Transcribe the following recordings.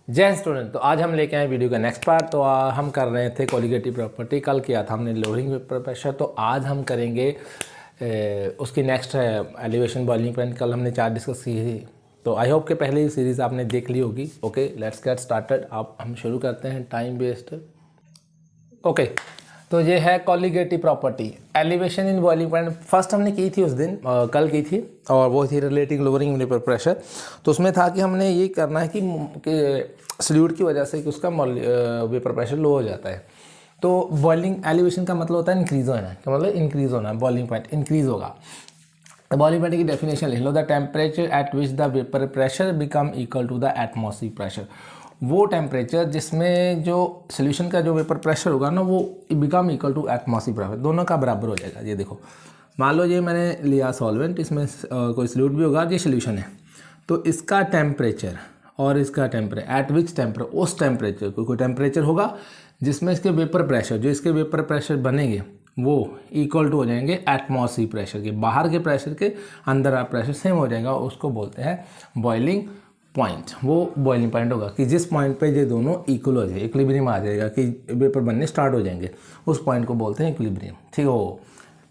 जय स्टूडेंट। तो आज हम लेके आए वीडियो का नेक्स्ट पार्ट। तो हम कर रहे थे कोलिगेटिव प्रॉपर्टी। कल किया था हमने लोअरिंग वेपर प्रेशर, तो आज हम करेंगे उसकी नेक्स्ट है एलिवेशन बॉइलिंग पॉइंट। कल हमने 4 डिस्कस की थी, तो आई होप कि पहले ही सीरीज़ आपने देख ली होगी। Okay, let's get started. आप हम शुरू करते हैं टाइम वेस्ट। ओके, तो ये है colligative property, elevation in boiling point. First हमने की थी उस दिन, कल की थी, और वो थी रिलेटिंग लोअरिंग वेपर प्रेशर। तो उसमें था कि हमने ये करना है कि सल्यूट की वजह से कि उसका वेपर प्रेशर लो हो जाता है। तो बॉइलिंग एलिवेशन का मतलब होता है इंक्रीज होना। क्या मतलब इंक्रीज होना, बॉइलिंग पॉइंट इंक्रीज होगा। बॉइलिंग पॉइंट की डेफिनेशन लिख लो, the temperature at which the vapour pressure become equal to the atmospheric pressure. वो टेम्परेचर जिसमें जो सोल्यूशन का जो वेपर प्रेशर होगा ना, वो become equal to atmospheric pressure, दोनों का बराबर हो जाएगा। ये देखो, मान लो ये मैंने लिया सॉल्वेंट, इसमें कोई सल्यूट भी होगा, ये सोल्यूशन है। तो इसका टेम्परेचर और इसका टेम्परेचर एट विच टेम्परेचर, उस टेम्परेचर कोई टेम्परेचर होगा जिसमें इसके वेपर प्रेशर, जो इसके वेपर प्रेशर बनेंगे वो इक्वल टू हो जाएंगे एटमॉस्फेरिक प्रेशर के। बाहर के प्रेशर के अंदर आप प्रेशर सेम हो जाएगा, उसको बोलते हैं बॉइलिंग पॉइंट। वो बॉइलिंग पॉइंट होगा कि जिस पॉइंट पे ये दोनों इक्वल हो जाए, इक्विलिब्रियम आ जाएगा कि वेपर बनने स्टार्ट हो जाएंगे, उस पॉइंट को बोलते हैं इक्विलिब्रियम। ठीक है, वो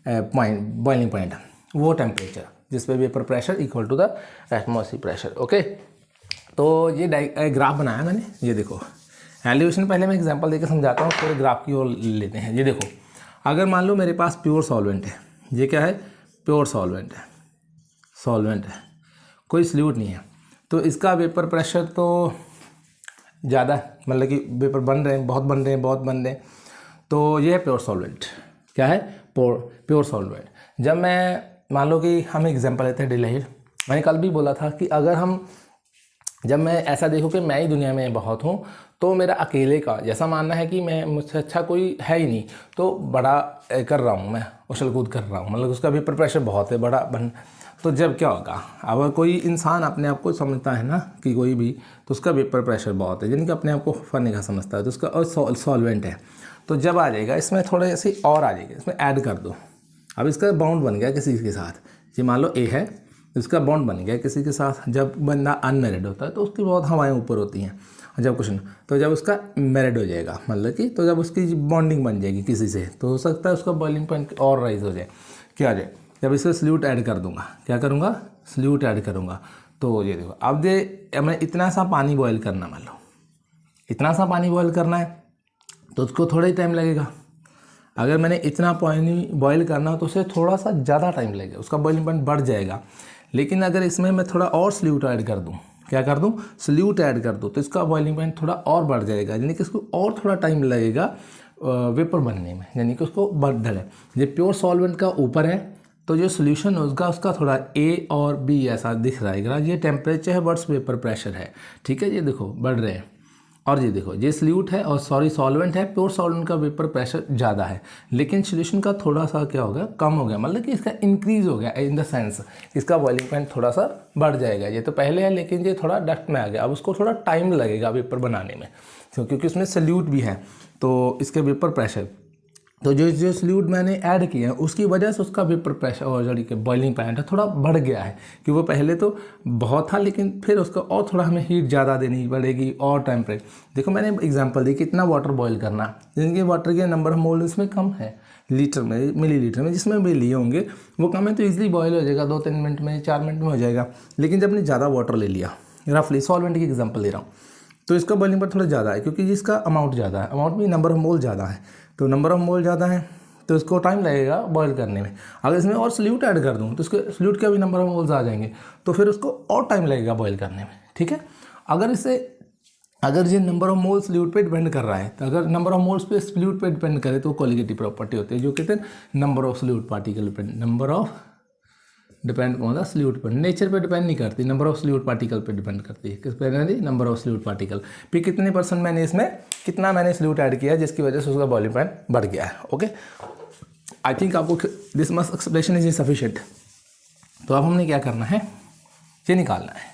पॉइंट बॉइलिंग पॉइंट, वो टेम्परेचर जिस पे vapour pressure equal to the atmospheric pressure. Okay, तो ये ग्राफ बनाया मैंने। ये देखो, एलिवेशन पहले मैं एग्जांपल देकर समझाता हूँ, फिर ग्राफ की ओर लेते हैं। ये देखो, अगर मान लो मेरे पास प्योर सॉल्वेंट है, ये क्या है, प्योर सॉल्वेंट है, सॉल्वेंट है, कोई सल्यूट नहीं है, तो इसका वेपर प्रेशर तो ज़्यादा है, मतलब कि वेपर बन रहे हैं, बहुत बन रहे हैं, बहुत बन रहे हैं। तो ये है प्योर सॉल्वेंट। क्या है, प्योर सॉल्वेंट। जब मैं मान लो कि हम एग्जांपल लेते हैं डिलाइड। मैंने कल भी बोला था कि अगर हम, जब मैं ऐसा देखूँ कि मैं ही दुनिया में बहुत हूँ, तो मेरा अकेले का जैसा मानना है कि मैं, मुझसे अच्छा कोई है ही नहीं, तो बड़ा कर रहा हूँ, मैं उछल कूद कर रहा हूँ, मतलब उसका वेपर प्रेशर बहुत है, बड़ा बन। तो जब क्या होगा, अगर कोई इंसान अपने आप को समझता है ना कि कोई भी, तो उसका वेपर प्रेशर बहुत है, यानी कि अपने आप को फनी का समझता है, तो उसका और सॉल्वेंट है। तो जब आ जाएगा इसमें थोड़े ऐसे और आ जाएगा, इसमें ऐड कर दो। अब इसका बॉन्ड बन गया किसी के साथ, ये मान लो ए है, इसका बॉन्ड बन गया किसी के साथ। जब बंदा अनमैरिड होता है तो उसकी बहुत हवाएं ऊपर होती हैं, जब कुछ ना, तो जब उसका मैरिड हो जाएगा, मतलब कि तो जब उसकी बॉन्डिंग बन जाएगी किसी से, तो हो सकता है उसका बॉइलिंग पॉइंट और राइज हो जाए। क्या आ जाए, जब इसमें सल्यूट ऐड कर दूंगा, क्या करूँगा, सल्यूट ऐड करूँगा। तो ये देखो, अब मैं इतना सा पानी बॉयल करना, मान लो इतना सा पानी बॉयल करना है, तो उसको थोड़ा ही टाइम लगेगा। अगर मैंने इतना पानी बॉयल करना हो तो उसे थोड़ा सा ज़्यादा टाइम लगेगा, उसका बॉइलिंग पॉइंट बढ़ जाएगा। लेकिन अगर इसमें मैं थोड़ा और सल्यूट ऐड कर दूं, क्या कर दूं, सल्यूट ऐड कर दूं, तो इसका बॉइलिंग पॉइंट थोड़ा और बढ़ जाएगा, यानी कि इसको और थोड़ा टाइम लगेगा वेपर बनने में, यानी कि उसको बढ़ है। ये प्योर सॉल्वेंट का ऊपर है, तो जो सोल्यूशन होगा उसका थोड़ा ए और बी ऐसा दिख रहा है। ये टेम्परेचर है वर्स वेपर प्रेशर है। ठीक है, ये देखो बढ़ रहे हैं। और ये देखो, ये सल्यूट है और सॉल्वेंट है, प्योर सॉल्वेंट का वेपर प्रेशर ज़्यादा है, लेकिन सोल्यूशन का थोड़ा सा क्या हो गया, कम हो गया, मतलब कि इसका इंक्रीज हो गया इन द सेंस इसका बॉइलिंग पॉइंट थोड़ा सा बढ़ जाएगा। ये तो पहले है, लेकिन ये थोड़ा डस्ट में आ गया, अब उसको थोड़ा टाइम लगेगा वेपर बनाने में, क्योंकि उसमें सल्यूट भी है, तो इसके वेपर प्रेशर, तो जो सल्यूट मैंने ऐड किया है उसकी वजह से उसका वेपर प्रेशर और जो कि बॉइलिंग पॉइंट है थोड़ा बढ़ गया है, कि वो पहले तो बहुत था, लेकिन फिर उसको और थोड़ा हमें हीट ज़्यादा देनी पड़ेगी और टेम्परेचर। देखो मैंने एग्जांपल दी, कितना वाटर बॉईल करना, जिनके वाटर के नंबर ऑफ मोल इसमें कम है, लीटर में, मिलीलीटर में, जिसमें भी लिए होंगे वो कम है, तो ईजिली बॉयल हो जाएगा, 2-3 मिनट में, 4 मिनट में हो जाएगा। लेकिन जब हमने ज़्यादा वाटर ले लिया, रफली सॉल्वेंट की एग्जाम्पल दे रहा हूँ, तो इसका बॉइलिंग पॉइंट थोड़ा ज़्यादा है, क्योंकि इसका अमाउंट ज़्यादा है, अमाउंट भी नंबर ऑफ मोल ज़्यादा है, तो नंबर ऑफ मोल ज़्यादा है तो इसको टाइम लगेगा बॉयल करने में। अगर इसमें और सल्यूट ऐड कर दूँ तो इसके सल्यूट का भी नंबर ऑफ मोल्स आ जाएंगे, तो फिर उसको और टाइम लगेगा बॉयल करने में। ठीक है, अगर ये नंबर ऑफ मोल्स सल्यूट पे डिपेंड कर रहा है, तो अगर नंबर ऑफ मोल्स पे सल्यूट पे डिपेंड करे तो कोलिगेटिव प्रॉपर्टी होती है, जो कहते हैं number of solute particle depend, number of depend कौन सा, सल्यूट पर, नेचर पे डिपेंड नहीं करती, नंबर ऑफ सल्यूट पार्टिकल पे डिपेंड करती है। किस पे नहीं, नंबर ऑफ सल्यूट पार्टिकल, फिर कितने % मैंने इसमें कितना मैंने सल्यूट ऐड किया जिसकी वजह से उसका बॉइलिंग पॉइंट बढ़ गया है। ओके, आई थिंक आपको this much explanation is sufficient. तो अब हमने क्या करना है, ये निकालना है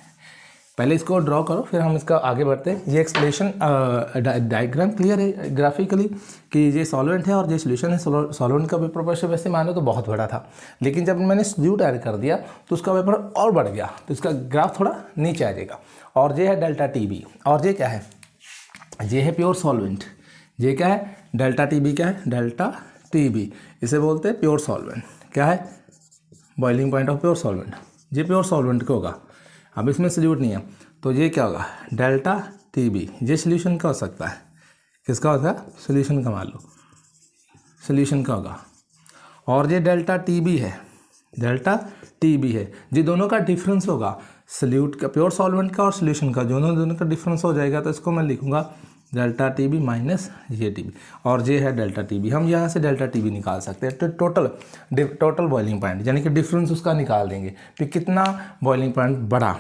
पहले इसको ड्रॉ करो फिर हम इसका आगे बढ़ते हैं। ये एक्सप्लेनेशन डायग्राम क्लियर है ग्राफिकली कि ये सॉल्वेंट है और ये सोल्यूशन है। सॉल्वेंट का वेपर प्रेशर वैसे मानो तो बहुत बड़ा था, लेकिन जब मैंने सॉल्यूट ऐड कर दिया तो उसका वेपर और बढ़ गया, तो इसका ग्राफ थोड़ा नीचे आ जाएगा। और ये है डेल्टा टीबी, और ये क्या है, ये है प्योर सॉल्वेंट। ये क्या है, डेल्टा टीबी क्या है, डेल्टा टीबी, इसे बोलते हैं प्योर सॉल्वेंट। क्या है, boiling point of pure solvent. ये प्योर सॉल्वेंट का होगा, अब इसमें सॉल्यूट नहीं है, तो ये क्या होगा, डेल्टा टीबी। ये सोल्यूशन का हो सकता है, किसका होता है, सोल्यूशन का मान लो, सोल्यूशन का होगा। और ये डेल्टा टीबी है, डेल्टा टीबी है। ये दोनों का डिफरेंस होगा, सोल्यूट का, प्योर सॉल्वेंट का और सोल्यूशन का, दोनों का डिफरेंस हो जाएगा। तो इसको मैं लिखूंगा डेल्टा टीबी माइनस ये टीबी, और ये है डेल्टा टीबी। हम यहाँ से डेल्टा टीबी निकाल सकते हैं, तो टोटल बॉइलिंग पॉइंट, यानी कि डिफरेंस उसका निकाल देंगे कि कितना बॉइलिंग पॉइंट बढ़ा।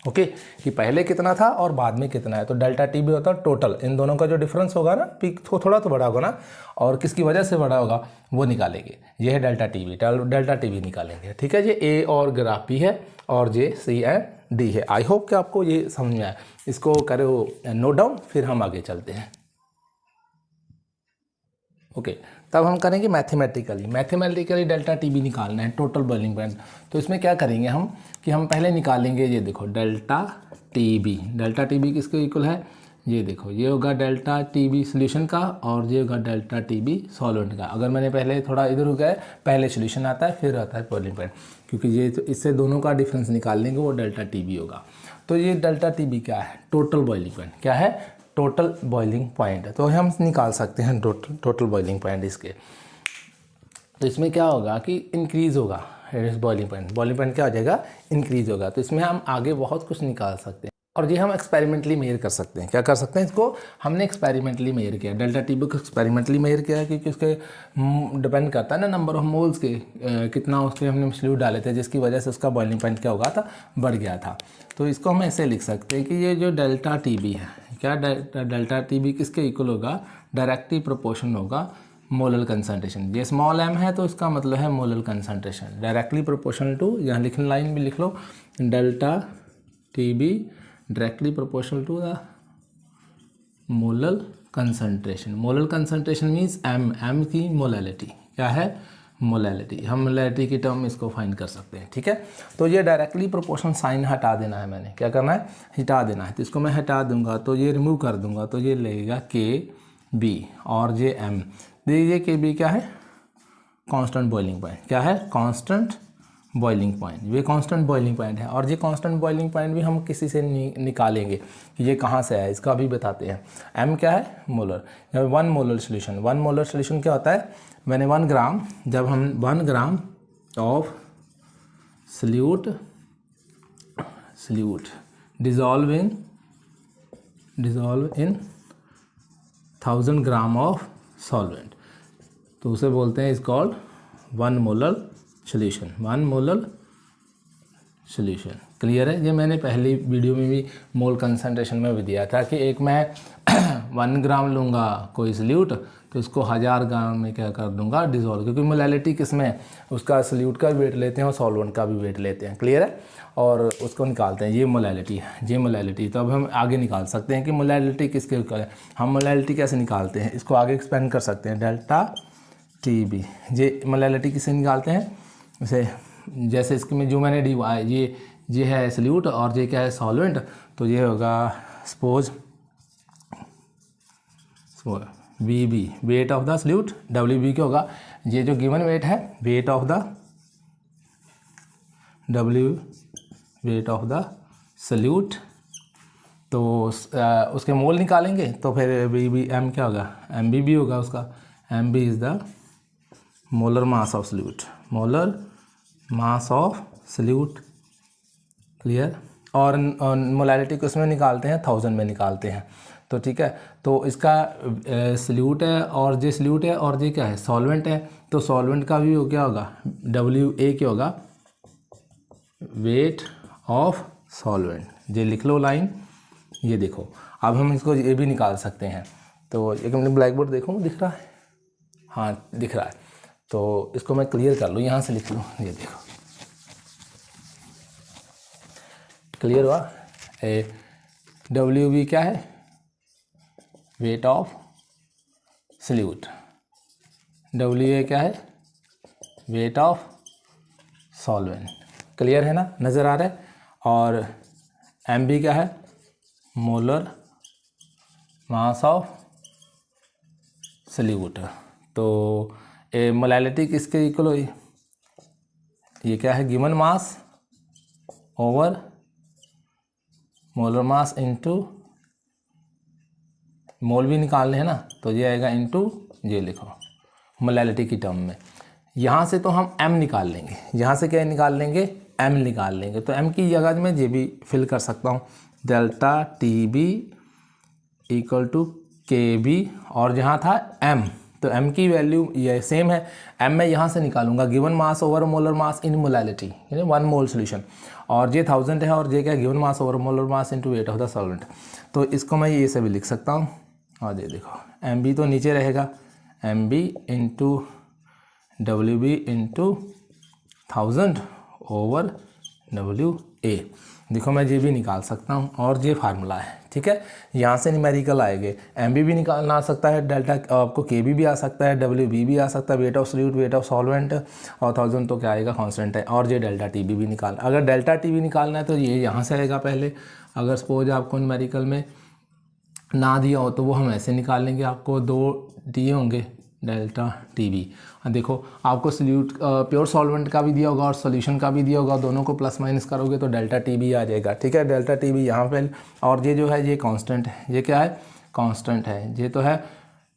ओके, कि पहले कितना था और बाद में कितना है। तो डेल्टा टीबी होता है टोटल, इन दोनों का जो डिफरेंस होगा ना, पीक थोड़ा तो बड़ा होगा ना, और किसकी वजह से बड़ा होगा वो निकालेंगे। ये है डेल्टा टीबी, डेल्टा टीबी निकालेंगे। ठीक है, ये ए और ग्राफ पी है और ये सी एंड डी है। आई होप कि आपको ये समझ में आए। इसको करो नोट डाउन, फिर हम आगे चलते हैं। ओके, तब हम करेंगे मैथमेटिकली डेल्टा टीबी निकालना है, टोटल बॉइलिंग पॉइंट। तो इसमें क्या करेंगे हम कि हम पहले निकालेंगे, ये देखो डेल्टा टीबी किसके इक्वल है, ये देखो, ये होगा डेल्टा टीबी सोल्यूशन का और ये होगा डेल्टा टीबी सॉल्वेंट का। अगर मैंने पहले थोड़ा इधर हो गया, पहले सोल्यूशन आता है फिर आता है बॉइलिंग पॉइंट, क्योंकि ये तो इससे दोनों का डिफरेंस निकाल लेंगे, वो डेल्टा टीबी होगा। तो ये डेल्टा टीबी क्या है, टोटल बॉइलिंग पॉइंट। क्या है, टोटल बॉइलिंग पॉइंट है। तो हम निकाल सकते हैं टोटल बॉइलिंग पॉइंट इसके। तो इसमें क्या होगा कि इंक्रीज़ होगा बॉइलिंग पॉइंट क्या हो जाएगा, इंक्रीज़ होगा। तो इसमें हम आगे बहुत कुछ निकाल सकते हैं, और ये हम एक्सपेरिमेंटली मेजर कर सकते हैं। क्या कर सकते हैं, इसको हमने एक्सपेरिमेंटली मेजर किया, डेल्टा टीबी को एक्सपेरिमेंटली मेजर किया, क्योंकि उसके डिपेंड करता है ना नंबर ऑफ मोल्स के, कितना उसके हमने सॉल्यूट डाले थे, जिसकी वजह से उसका बॉइलिंग पॉइंट क्या होगा था, बढ़ गया था। तो इसको हम ऐसे लिख सकते हैं कि ये जो डेल्टा टीबी है, क्या डेल्टा टीबी किसके इक्वल होगा, डायरेक्टली प्रोपोर्शन होगा मोलर कंसंट्रेशन। ये स्मॉल m है तो इसका मतलब है molar concentration, directly proportional to, यहाँ लिखने लाइन भी लिख लो, delta TB directly proportional to the molar concentration. Molar concentration means m की मोलैलिटी। क्या है, मोलैलिटी। हम मोलैलिटी की टर्म इसको फाइंड कर सकते हैं। ठीक है, तो ये डायरेक्टली प्रोपोर्शनल साइन हटा देना है, मैंने क्या करना है, हटा देना है। तो इसको मैं हटा दूंगा, तो ये रिमूव कर दूंगा, तो ये लगेगा KB और ये m। देखिए KB क्या है, कांस्टेंट बॉइलिंग पॉइंट। क्या है, कांस्टेंट बॉइलिंग पॉइंट। ये कांस्टेंट बॉइलिंग पॉइंट है, और ये कांस्टेंट बॉइलिंग पॉइंट भी हम किसी से निकालेंगे कि ये कहाँ से है, इसका भी बताते हैं। m क्या है, मोलर। 1 मोलर सोल्यूशन क्या होता है, मैंने 1 ग्राम, जब हम 1 gram of solute dissolve in 1000 gram of solvent, तो उसे बोलते हैं is called 1 molar solution. Clear है। ये मैंने पहली वीडियो में भी मोल कंसंट्रेशन में भी दिया था कि एक मैं 1 ग्राम लूँगा कोई सॉल्यूट, तो इसको 1000 ग्राम में क्या कर दूंगा, डिजोल्व, क्योंकि मोलैलिटी किसमें है, उसका सॉल्यूट का वेट लेते हैं और सॉल्वेंट का भी वेट लेते हैं। क्लियर है, और उसको निकालते हैं। ये मोलैलिटी है, ये मोलैलिटी। तो अब हम आगे निकाल सकते हैं कि मोलैलिटी किसके ऊपर है। हम मोलैलिटी कैसे निकालते हैं, इसको आगे एक्सपेंड कर सकते हैं, डेल्टा टीबी। ये मोलैलिटी किसे निकालते हैं, जैसे इसके में जो मैंने ये है सॉल्यूट और ये क्या है, सॉल्वेंट। तो ये होगा suppose VB, wait of the solute. WB क्या होगा, ये जो गिवन वेट है, वेट ऑफ द सॉल्यूट। तो उसके मोल निकालेंगे, तो फिर M क्या होगा, MBB होगा उसका। MB is the molar mass of solute. Clear. और मोलैलिटी को उसमें निकालते हैं, 1000 में निकालते हैं। तो ठीक है, तो इसका सॉल्यूट है और ये सॉल्यूट है और ये क्या है, सॉल्वेंट है। तो सॉल्वेंट का भी क्या होगा, WA क्या होगा, वेट ऑफ सॉल्वेंट। ये लिख लो लाइन। ये देखो, अब हम इसको ये भी निकाल सकते हैं। तो एक मैंने ब्लैक बोर्ड देखो, दिख रहा है, हाँ दिख रहा है। तो इसको मैं क्लियर कर लूँ, यहाँ से लिख लूँ। ये देखो, क्लियर हुआ। डब्ल्यू बी क्या है, weight of solute, W A क्या है, वेट ऑफ सॉल्वेंट। क्लियर है ना, नज़र आ रहा है। और एम बी क्या है, मोलर मास ऑफ सल्यूट। तो मोलैलिटी किसके इक्वल हुई, ये क्या है, given mass over molar mass into, mole भी निकालने हैं ना, तो ये आएगा इनटू, ये लिखो मोलैलिटी की टर्म में। यहाँ से तो हम m निकाल लेंगे, यहाँ से क्या निकाल लेंगे, m निकाल लेंगे। तो m की जगह मैं ये भी फिल कर सकता हूँ, delta T B equal to K B, और जहाँ था m, तो m की वैल्यू ये सेम है, m मैं यहाँ से निकालूंगा given mass over molar mass in molality, यानी 1 मोल सोल्यूशन, और ये 1000 है, और ये क्या, given mass over molar mass into wait of the solvent. तो इसको मैं ये से भी लिख सकता हूँ, और ये देखो एम बी तो नीचे रहेगा, M B into W B into 1000 over W A. देखो मैं ये भी निकाल सकता हूँ, और ये फार्मूला है, ठीक है। यहाँ से न्यूमेरिकल आएंगे, एम बी निकालना आ सकता है, डेल्टा आपको के बी भी आ सकता है, डब्ल्यू बी भी आ सकता है, weight of solute, weight of solvent, और 1000 तो क्या आएगा, कांस्टेंट है। और ये डेल्टा टी बी भी निकाल, अगर डेल्टा टी बी निकालना है तो ये यहाँ से आएगा पहले। अगर सपोज आपको न्यूमेरिकल में ना दिया हो तो वो हम ऐसे निकाल लेंगे, आपको 2 दिए होंगे डेल्टा टी बी। देखो आपको सल्यूट प्योर सॉल्वेंट का भी दिया होगा और सॉल्यूशन का भी दिया होगा, दोनों को प्लस माइनस करोगे तो डेल्टा टी बी आ जाएगा, ठीक है। डेल्टा टी बी यहाँ पे, और ये जो है ये कांस्टेंट है, ये क्या है, कांस्टेंट है, ये तो है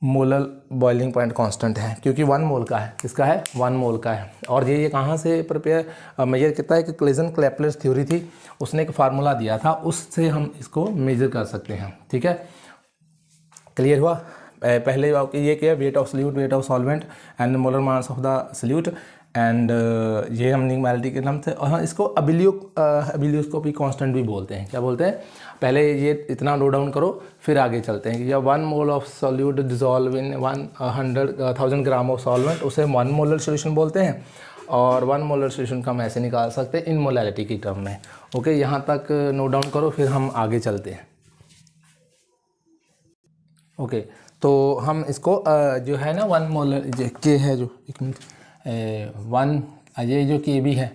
मोलर बॉइलिंग पॉइंट कांस्टेंट है, क्योंकि 1 मोल का है, किसका है, 1 मोल का है। और ये कहाँ से प्रिपेयर मेजर कितना है कि क्लेजन-क्लैपलर थ्योरी थी, उसने एक फार्मूला दिया था, उससे हम इसको मेजर कर सकते हैं, ठीक है। क्लियर हुआ। पहले ये क्या है, weight of solute, weight of solvent and molar mass of the solute, and ये हम न्यूमेरिकल के नाम से, और हाँ इसको अबिलियोस्कोपिक कांस्टेंट भी बोलते हैं। क्या बोलते हैं, पहले ये इतना नोट डाउन करो, फिर आगे चलते हैं कि जब 1 mole of solute dissolve in 1000 gram of solvent, उसे 1 मोलर सोल्यूशन बोलते हैं, और 1 मोलर सोल्यूशन का हम ऐसे निकाल सकते हैं इन मोलैलिटी की टर्म में। ओके, यहाँ तक नोट डाउन करो, फिर हम आगे चलते हैं। ओके, तो हम इसको जो है ना 1 मोलर के है जो 1, ये जो के बी है,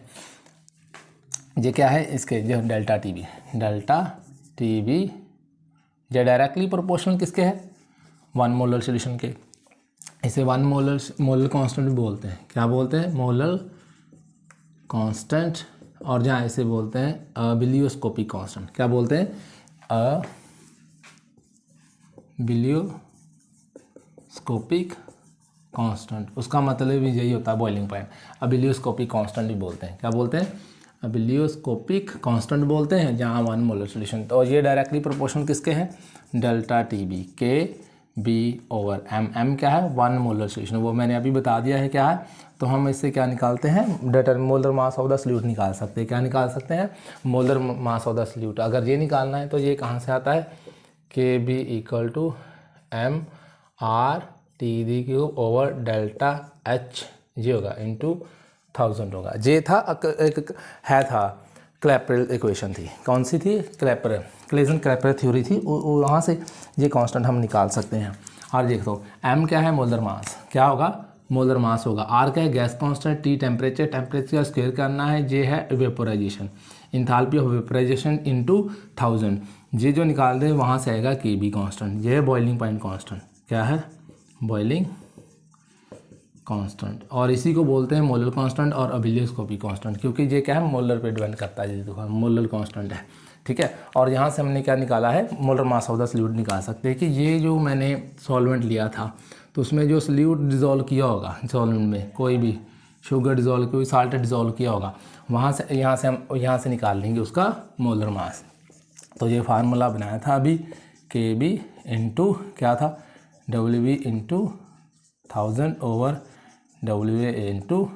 ये क्या है, इसके जो डेल्टा टी बी ये डायरेक्टली प्रोपोर्शनल किसके है, 1 मोलर सोल्यूशन के। इसे 1 मोलर कांस्टेंट भी बोलते हैं। क्या बोलते हैं, मोलर कांस्टेंट, और जहाँ इसे बोलते हैं अबिलियोस्कोपिक कांस्टेंट। क्या बोलते हैं, अबिलियोस्कोपिक कांस्टेंट, उसका मतलब भी यही होता है बॉइलिंग पॉइंट। अबिलियोस्कोपिक कांस्टेंट भी बोलते हैं। क्या बोलते हैं, अबिलियोस्कोपिक कांस्टेंट बोलते हैं, जहाँ 1 मोलर सोल्यूशन। तो ये डायरेक्टली प्रोपोर्शनल किसके हैं, डेल्टा टी बी के बी ओवर एम। एम क्या है, 1 मोलर सोल्यूशन, वो मैंने अभी बता दिया है क्या है। तो हम इससे क्या निकालते हैं, molar mass of the solute निकाल सकते हैं। क्या निकाल सकते हैं, molar mass of the solute. अगर ये निकालना है तो ये कहाँ से आता है, K B equal to M R T D cube over delta H, ये होगा इंटू 1000 होगा। ये था एक है था क्लैपरल इक्वेशन थी, कौन सी थी, क्लेजन-क्लैपलर थ्योरी थी, वहाँ से ये कांस्टेंट हम निकाल सकते हैं। और देख दो एम क्या है, मोलर मास, क्या होगा, मोलर मास होगा। आर क्या है, गैस कांस्टेंट, टी टेम्परेचर का स्क्वायर करना है, ये है vaporisation, enthalpy of vaporisation into 1000। ये जो निकाल दे वहाँ से आएगा के बी कांस्टेंट। ये है बॉइलिंग पॉइंट कांस्टेंट, क्या है, बॉइलिंग कांस्टेंट, और इसी को बोलते हैं मोलर कांस्टेंट और अबिलियोस्कोपिक कांस्टेंट, क्योंकि ये क्या है, मोलर पे डिपेंड करता है, देखो मोलर कांस्टेंट है, ठीक है। और यहाँ से हमने क्या निकाला है, molar mass of the solute निकाल सकते हैं कि ये जो मैंने सॉल्वेंट लिया था तो उसमें जो सल्यूट डिज़ोल्व किया होगा, सॉल्वेंट में कोई भी शुगर डिज़ोल्व, कोई साल्ट डिज़ोल्व किया होगा, वहाँ से हम यहाँ से निकाल लेंगे उसका मोलर मास। तो ये फार्मूला बनाया था अभी, के बी इंटू क्या था, W B into 1000 over W A into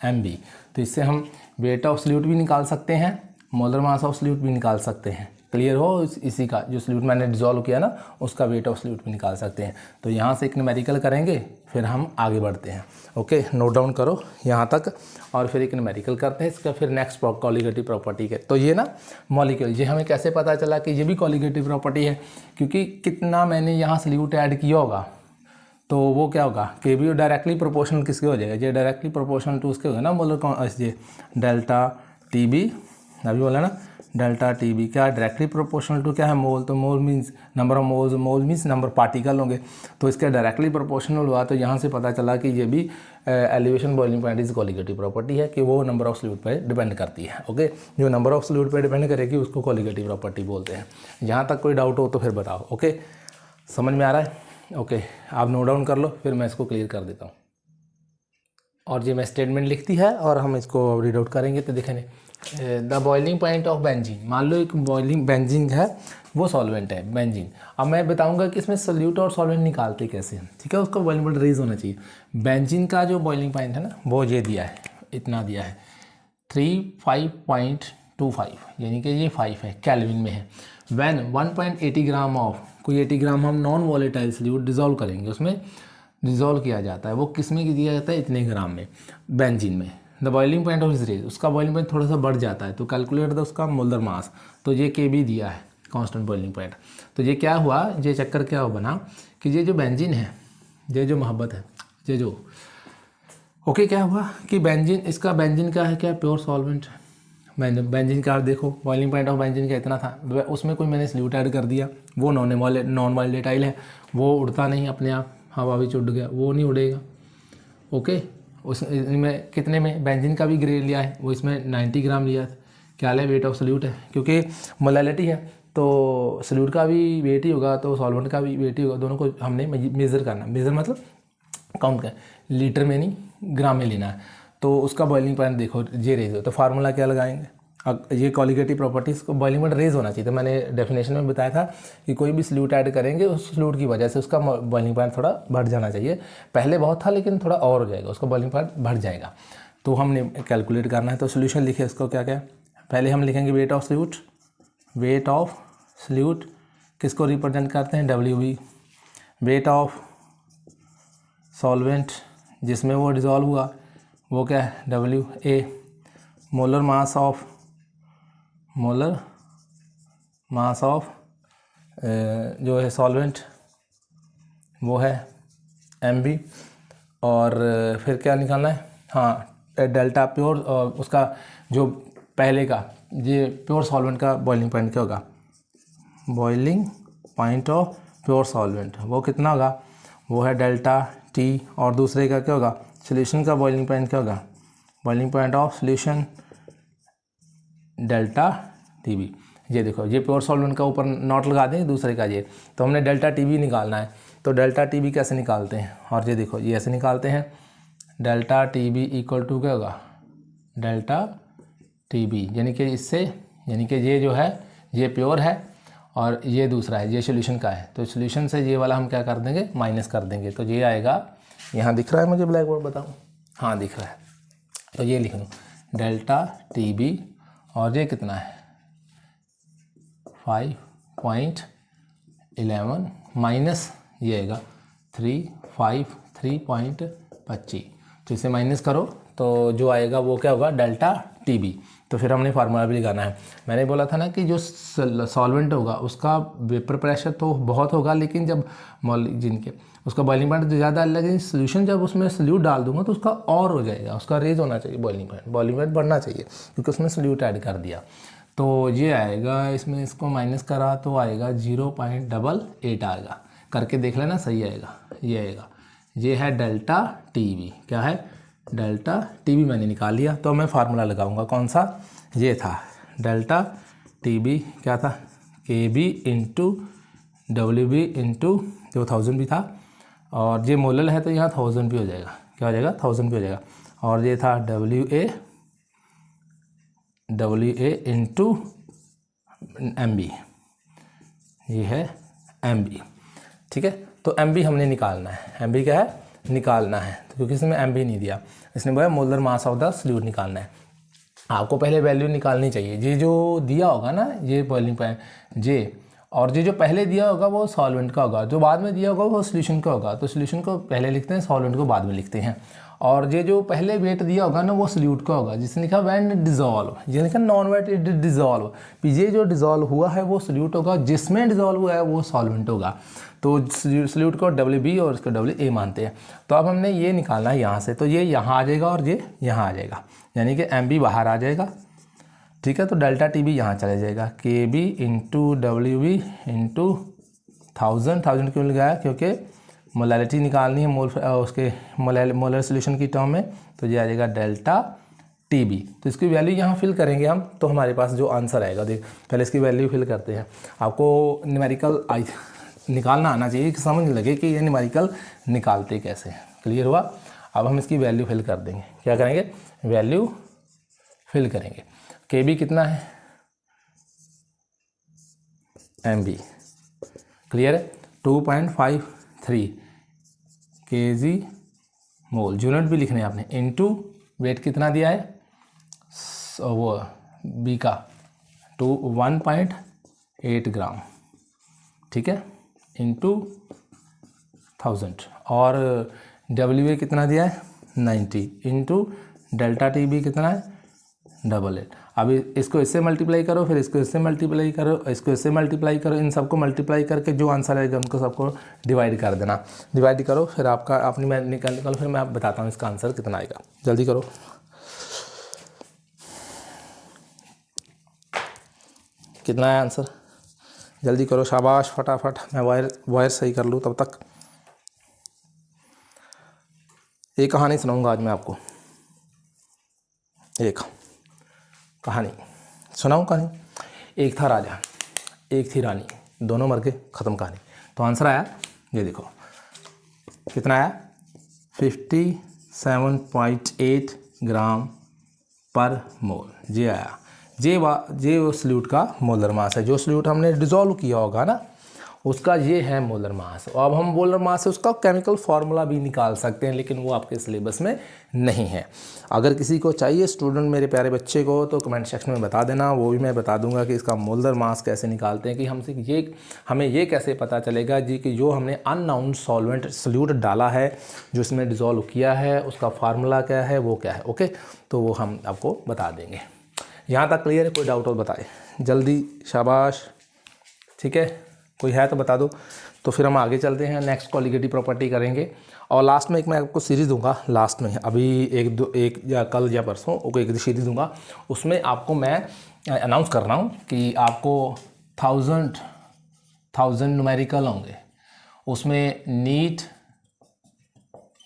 M B. तो इससे हम वेट ऑफ सल्यूट भी निकाल सकते हैं, मोलर मास ऑफ सल्यूट भी निकाल सकते हैं, क्लियर हो इसी का जो सल्यूट मैंने डिज़ोल्व किया ना उसका वेट ऑफ सल्यूट भी निकाल सकते हैं। तो यहाँ से एक न्यूमेरिकल करेंगे फिर हम आगे बढ़ते हैं। ओके, नोट डाउन करो यहाँ तक और फिर एक न्यूमेरिकल करते हैं इसका, फिर नेक्स्ट कॉलिगेटिव प्रॉपर्टी के। तो ये ना मॉलिक्यूल, ये हमें कैसे पता चला कि ये भी कॉलिगेटिव प्रॉपर्टी है, क्योंकि कितना मैंने यहाँ सल्यूट ऐड किया होगा तो वो क्या होगा के बी डायरेक्टली प्रोपोर्शनल किसके हो जाएगा, ये डायरेक्टली प्रोपोर्शनल टू उसके होगा ना मोलर ये डेल्टा टी बी, अभी बोला ना डेल्टा टी बी क्या डायरेक्टली प्रोपोर्शनल टू क्या है मोल, तो mole means number of moles, mole means number particle होंगे, तो इसका डायरेक्टली प्रोपोर्शनल हुआ। तो यहाँ से पता चला कि ये भी elevation boiling point is colligative property है कि वो नंबर ऑफ सल्यूट पर डिपेंड करती है। ओके, जो नंबर ऑफ सल्यूट पर डिपेंड करेगी उसको कॉलिगेटिव प्रॉपर्टी बोलते हैं। यहाँ तक कोई डाउट हो तो फिर बताओ। ओके, समझ में आ रहा है? ओके, आप नोट डाउन कर लो फिर मैं इसको क्लियर कर देता हूँ। और ये मैं स्टेटमेंट लिखती है और हम इसको रीड आउट करेंगे। तो देखेंगे the boiling point of benzene, मान लो एक बॉइलिंग बेंजीन है वो सॉल्वेंट है बेंजीन। अब मैं बताऊंगा कि इसमें सल्यूट और सॉल्वेंट निकालते कैसे हैं, ठीक है, उसका बॉइलिंग पॉइंट रेज होना चाहिए। बेंजीन का जो बॉइलिंग पॉइंट है ना वो ये दिया है, इतना दिया है 35.25, यानी कि ये 5 है, केल्विन में है। वैन 1.80 ग्राम ऑफ, कोई 80 ग्राम हम नॉन वॉलेटाइल सल्यूट डिज़ोल्व करेंगे, उसमें डिज़ोल्व किया जाता है, वो किस में दिया जाता है, इतने ग्राम में, बेंजीन में। The boiling point of is raised, उसका बॉइलिंग पॉइंट थोड़ा सा बढ़ जाता है, तो कैलकुलेट द उसका मोलर मास, तो ये के भी दिया है कांस्टेंट बॉइलिंग पॉइंट। तो ये क्या हुआ, ये चक्कर क्या बना कि ये जो बेंजीन है, ये जो मोहब्बत है, ये जो ओके क्या हुआ कि बेंजीन, इसका बेंजीन का है क्या, प्योर सॉल्वेंट। बेंजीन का देखो बॉइलिंग पॉइंट ऑफ बेंजीन का इतना था, उसमें कोई मैंने सल्यूट ऐड कर दिया, वो नॉन वॉलेटाइल है, वो उड़ता नहीं अपने आप, हवा भी उड़ गया, वो नहीं उड़ेगा। ओके, उसमें कितने में बेंजीन का भी ग्रेड लिया है, वो इसमें 90 ग्राम लिया था, क्या है वेट ऑफ सल्यूट है, क्योंकि मोलैलिटी है तो सल्यूट का भी वेट ही होगा तो सॉल्वेंट का भी वेट ही होगा, दोनों को हमने मेज़र करना, मेज़र मतलब काउंट कर, लीटर में नहीं ग्राम में लेना है। तो उसका बॉइलिंग पॉइंट देखो ये रेज हो, तो फार्मूला क्या लगाएंगे, अब ये कॉलिगेटिव प्रॉपर्टीज़ को बॉइलिंग पॉइंट रेज होना चाहिए। तो मैंने डेफिनेशन में बताया था कि कोई भी सल्यूट ऐड करेंगे उस सल्यूट की वजह से उसका बॉइलिंग पॉइंट थोड़ा बढ़ जाना चाहिए, पहले बहुत था लेकिन थोड़ा और हो जाएगा, उसका बॉइलिंग पॉइंट बढ़ जाएगा। तो हमने कैलकुलेट करना है, तो सोल्यूशन लिखे इसको क्या क्या, पहले हम लिखेंगे weight of solute, weight of solute किसको रिप्रेजेंट करते हैं, WB, वेट ऑफ सॉल्वेंट जिसमें वो डिज़ोल्व हुआ वो क्या है, WA, मोलर मास ऑफ जो है सॉल्वेंट वो है MB, और फिर क्या निकालना है, हाँ डेल्टा प्योर, उसका जो पहले का ये प्योर सॉल्वेंट का बॉइलिंग पॉइंट क्या होगा, boiling point of pure solvent वो कितना होगा, वो है डेल्टा T, और दूसरे का क्या होगा, सोल्यूशन का बॉइलिंग पॉइंट क्या होगा, boiling point of solution delta TB। ये देखो ये प्योर सॉल्वेंट का ऊपर नॉट लगा दें, दूसरे का ये, तो हमने डेल्टा TB निकालना है। तो डेल्टा TB कैसे निकालते हैं, और ये देखो ये ऐसे निकालते हैं, डेल्टा TB इक्वल टू क्या होगा, डेल्टा TB, यानी कि इससे, यानी कि ये जो है ये प्योर है और ये दूसरा है, ये सोल्यूशन का है, तो सोल्यूशन से ये वाला हम क्या कर देंगे, माइनस कर देंगे, तो ये आएगा, यहाँ दिख रहा है मुझे ब्लैक बोर्ड बताऊँ, हाँ दिख रहा है, तो ये लिख लूँ डेल्टा TB, और ये कितना है 5.11 माइनस ये आएगा 353.25, तो इसे माइनस करो तो जो आएगा वो क्या होगा, डेल्टा TB। तो फिर हमने फार्मूला भी लगाना है। मैंने बोला था ना कि जो सॉल्वेंट होगा उसका वेपर प्रेशर तो बहुत होगा, लेकिन जब जिनके उसका बॉइलिंग पॉइंट तो ज़्यादा, लेकिन सोल्यूशन जब उसमें सल्यूट डाल दूंगा तो उसका और हो जाएगा, उसका रेज होना चाहिए, बॉइलिंग पॉइंट बढ़ना चाहिए, क्योंकि उसमें सल्यूट ऐड कर दिया। तो ये आएगा, इसमें इसको माइनस करा तो आएगा 0.88 आएगा, करके देख लेना सही आएगा, ये आएगा, ये है डेल्टा TB, क्या है डेल्टा TB मैंने निकाल लिया। तो मैं फार्मूला लगाऊंगा, कौन सा, ये था डेल्टा TB क्या था, KB इंटू WB इंटू जो 1000 भी था, और ये मोलल है तो यहाँ 1000 भी हो जाएगा, क्या हो जाएगा 1000 भी हो जाएगा, और ये था WA इंटू MB, ये है MB, ठीक है। तो MB हमने निकालना है, MB क्या है निकालना है, तो क्योंकि इसमें MB नहीं दिया, इसने बोला molar mass of the solute निकालना है। आपको पहले वैल्यू निकालनी चाहिए। ये जो दिया होगा ना, ये बॉइलिंग पॉइंट जे, और ये जो पहले दिया होगा वो सॉल्वेंट का होगा, जो बाद में दिया होगा वो सोल्यूशन का होगा। तो सोल्यूशन को पहले लिखते हैं, सॉल्वेंट को बाद में लिखते हैं। और ये जो पहले वेट दिया होगा ना वो सोल्यूट का होगा, जिसने लिखा व्हेन डिजॉल्व, ये लिखा नॉन वेट इट डिजॉल्व। ये जो डिजॉल्व हुआ है वो सोल्यूट होगा, जिसमें डिजॉल्व हुआ है वो सॉल्वेंट होगा। तो सोल्यूट को WB और इसको WA मानते हैं। तो अब हमने ये निकालना है यहाँ से, तो ये यहाँ आ जाएगा और ये यहाँ आ जाएगा, यानी कि MB बाहर आ जाएगा, ठीक है। तो डेल्टा TB यहाँ चला जाएगा, KB इंटू WB इंटू 1000 क्यों लगाया, क्योंकि मोलैरिटी निकालनी है मोल उसके मोलर सोल्यूशन की टर्म में। तो ये आ जाएगा डेल्टा TB। तो इसकी वैल्यू यहाँ फिल करेंगे हम, तो हमारे पास जो आंसर आएगा, देख पहले इसकी वैल्यू फिल करते हैं। आपको न्यूमेरिकल निकालना आना चाहिए कि समझ लगे कि ये न्यूमेरिकल निकालते कैसे हैं। क्लियर हुआ। अब हम इसकी वैल्यू फिल कर देंगे। क्या करेंगे, वैल्यू फिल करेंगे। KB कितना है, MB, क्लियर है, 2.53 kg मोल, यूनिट भी लिखने हैं आपने, इनटू वेट कितना दिया है वो B का 1.8 ग्राम, ठीक है, इंटू 1000, और WA कितना दिया है 90, इंटू डेल्टा TB कितना है 88। अभी इसको इससे मल्टीप्लाई करो, फिर इसको इससे मल्टीप्लाई करो, इसको इससे मल्टीप्लाई करो, इन सबको मल्टीप्लाई करके जो आंसर आएगा उनको सबको डिवाइड कर देना। डिवाइड करो, फिर आपका अपनी मैं निकाल, फिर मैं आप बताता हूँ इसका आंसर कितना आएगा। जल्दी करो, कितना है आंसर, जल्दी करो, शाबाश, फटाफट। मैं वायर सही कर लूँ तब तक। एक कहानी सुनाऊंगा आज मैं आपको, एक कहानी सुनाऊँ। कहानी, एक था राजा, एक थी रानी, दोनों मर गए, ख़त्म कहानी। तो आंसर आया, ये देखो कितना आया, 57.8 ग्राम पर मोल। ये आया, ये वो सल्यूट का मोलर मास है। जो सल्यूट हमने डिज़ोल्व किया होगा ना, उसका ये है मोलर मास। और अब हम मोलर मास से उसका केमिकल फार्मूला भी निकाल सकते हैं, लेकिन वो आपके सिलेबस में नहीं है। अगर किसी को चाहिए स्टूडेंट मेरे प्यारे बच्चे को, तो कमेंट सेक्शन में बता देना, वो भी मैं बता दूंगा कि इसका मोलर मास कैसे निकालते हैं, कि हमें ये कैसे पता चलेगा जी कि जो हमने अननाउन सॉल्वेंट सल्यूट डाला है, जो इसमें डिज़ोल्व किया है, उसका फार्मूला क्या है, वो क्या है। ओके, तो वो हम आपको बता देंगे। यहाँ तक क्लियर है? कोई डाउट और बताए जल्दी, शाबाश, ठीक है, कोई है तो बता दो। तो फिर हम आगे चलते हैं, नेक्स्ट कॉलिगेटिव प्रॉपर्टी करेंगे। और लास्ट में एक मैं आपको सीरीज़ दूंगा, लास्ट में अभी एक या कल या परसों को एक सीरीज़ दूंगा। उसमें आपको मैं अनाउंस कर रहा हूँ कि आपको 1000 न्यूमेरिकल होंगे। उसमें नीट,